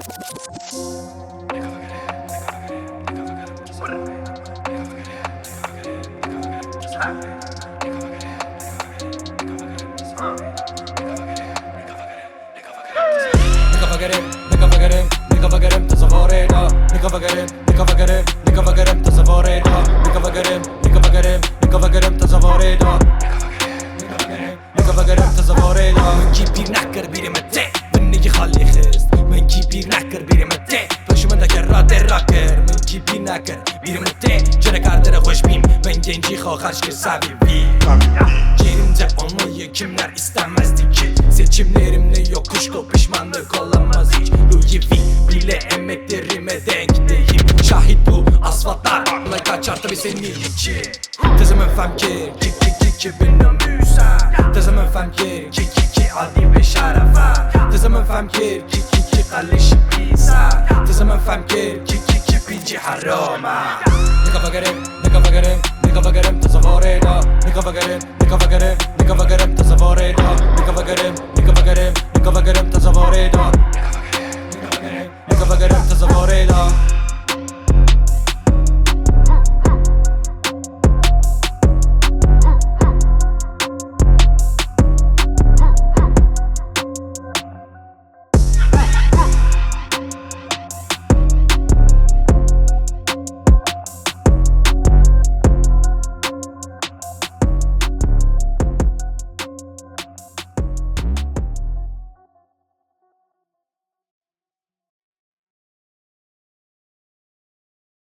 من کی پیر نکر بیرم ده بنگی خالی خست من کی پیر نکر بیرم ده başıma da kerrate raker من کی پیر نکر بیرم ده جره kardere hoş bim ben genci hoş ki sabibi yerimde olmayı kimler istemezdi ki seçimlerimle yokuş pişmanlık olamaz hiç Louis V bile emeklerime denk değil şahit bu asfaltlar olay kaçar tabi senin için tezemem femkir ki benim müsa tezemem femkir ki adi ve şarafa tezemem femkir ki قلش بيسا تزمن فهم كي بيجي حرامة نيكا فقرم تصفارينا نيكا فقرم تصفارينا نيكا فقرم تصفارينا